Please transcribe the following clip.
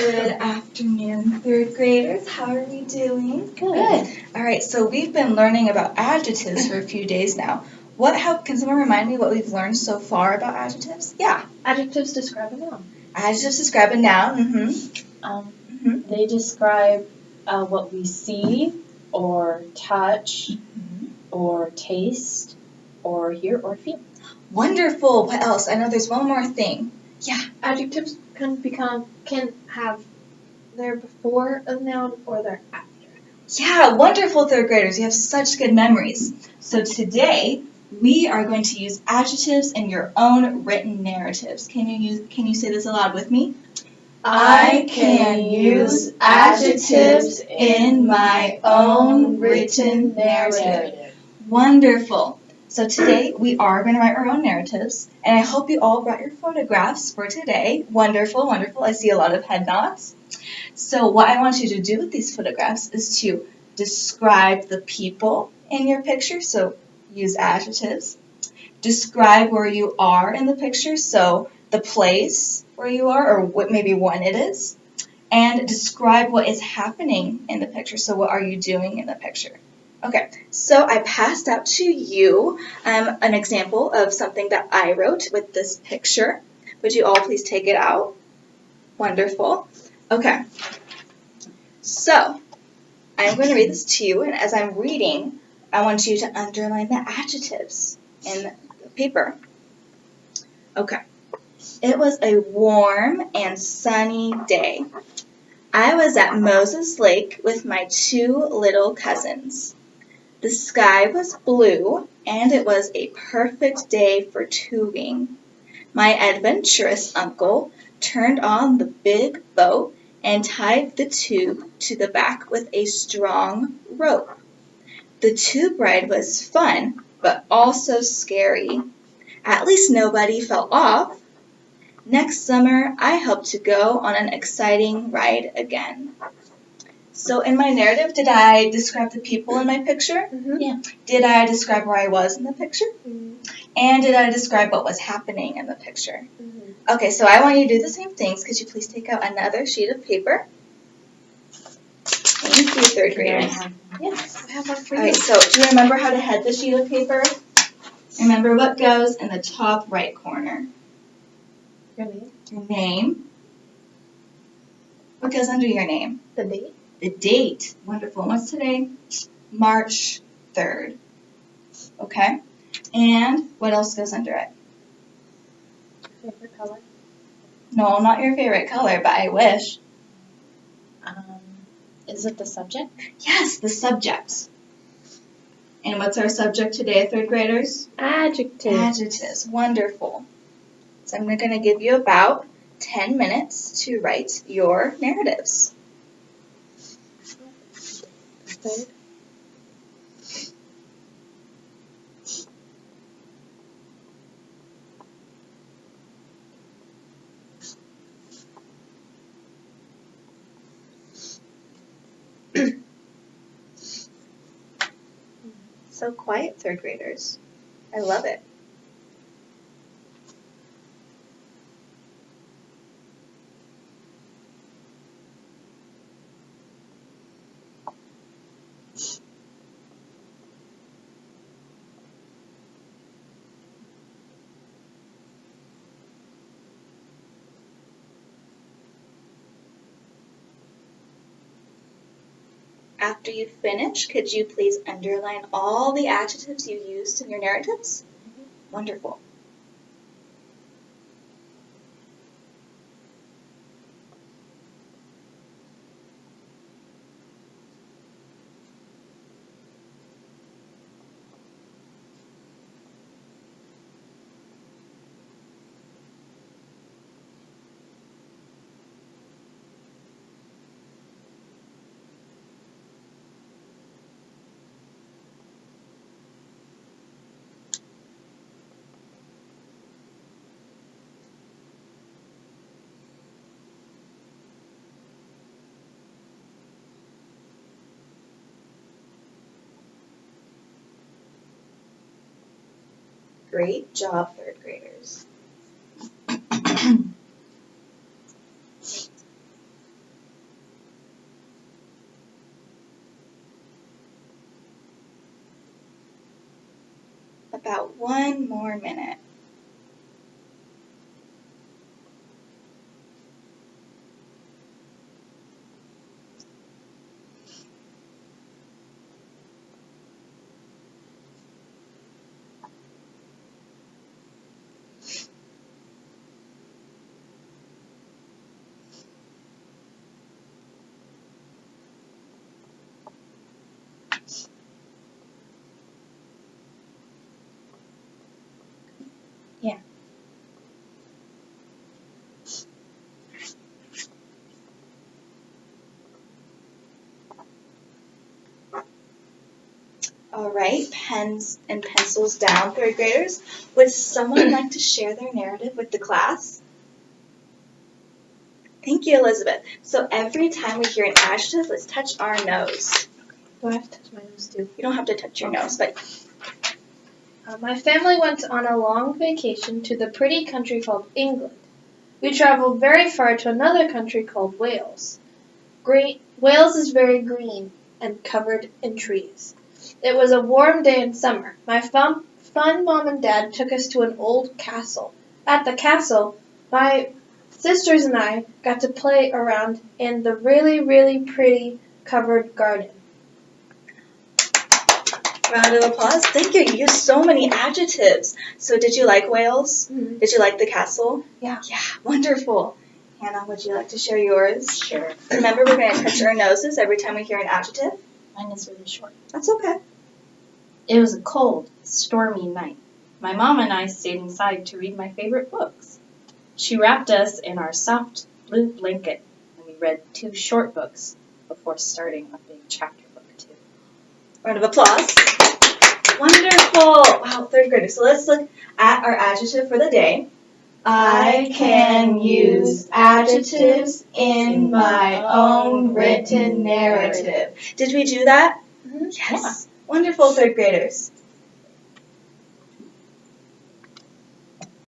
Good afternoon, third graders. How are we doing? Good. All right, so we've been learning about adjectives for a few days now. Can someone remind me what we've learned so far about adjectives? Yeah. Adjectives describe a noun. Adjectives describe a noun. They describe what we see or touch or taste or hear or feel. Wonderful. What else? I know there's one more thing. Yeah. Adjectives can have their before a noun or their after. Yeah, wonderful third graders. You have such good memories. So today we are going to use adjectives in your own written narratives. Can you say this aloud with me? I can use adjectives in my own written narrative. Wonderful. So today we are going to write our own narratives, and I hope you all brought your photographs for today. Wonderful, wonderful. I see a lot of head nods. So what I want you to do with these photographs is to describe the people in your picture, so use adjectives. Describe where you are in the picture, so the place where you are, or what maybe when it is. And describe what is happening in the picture, so what are you doing in the picture. Okay, so I passed out to you an example of something that I wrote with this picture. Would you all please take it out? Wonderful. Okay, so I'm going to read this to you, and as I'm reading, I want you to underline the adjectives in the paper. Okay. It was a warm and sunny day. I was at Moses Lake with my two little cousins. The sky was blue, and it was a perfect day for tubing. My adventurous uncle turned on the big boat and tied the tube to the back with a strong rope. The tube ride was fun, but also scary. At least nobody fell off. Next summer, I hope to go on an exciting ride again. So in my narrative, did I describe the people in my picture? Mm-hmm. Yeah. Did I describe where I was in the picture? Mm-hmm. And did I describe what was happening in the picture? Mm-hmm. Okay, so I want you to do the same things. Could you please take out another sheet of paper? Thank you, third graders. Yes, I have one for All you. right, so do you remember how to head the sheet of paper? Remember what goes in the top right corner. Your name? Your name. What goes under your name? The date? The date. Wonderful. What's today? March 3rd. Okay. And what else goes under it? Favorite color? No, not your favorite color, but I wish. Is it the subject? Yes, the subject. And what's our subject today, third graders? Adjectives. Adjectives. Wonderful. So I'm going to give you about 10 minutes to write your narratives. Third. So quiet, third graders. I love it. After you finish, could you please underline all the adjectives you used in your narratives? Mm-hmm. Wonderful. Great job, third graders. about 1 more minute. Yeah. All right, pens and pencils down, third graders. Would someone like to share their narrative with the class? Thank you, Elizabeth. So every time we hear an adjective, let's touch our nose. Do I have to touch my nose too? You don't have to touch your nose, but My family went on a long vacation to the pretty country called England. We traveled very far to another country called Wales. Wales is very green and covered in trees. It was a warm day in summer. My fun mom and dad took us to an old castle. At the castle, my sisters and I got to play around in the really, really pretty covered garden. round of applause. Thank you. You used so many adjectives. So did you like Wales? Mm-hmm. Did you like the castle? Yeah. Yeah, wonderful. Hannah, would you like to share yours? Sure. Remember, we're going to touch our noses every time we hear an adjective. Mine is really short. That's okay. It was a cold, stormy night. My mom and I stayed inside to read my favorite books. She wrapped us in our soft blue blanket, and we read 2 short books before starting a big chapter book, too. Round of applause. Wonderful. Wow, third graders. So let's look at our adjective for the day. I can use adjectives in my own written narrative. Did we do that? Mm-hmm. Yes. Wonderful, third graders.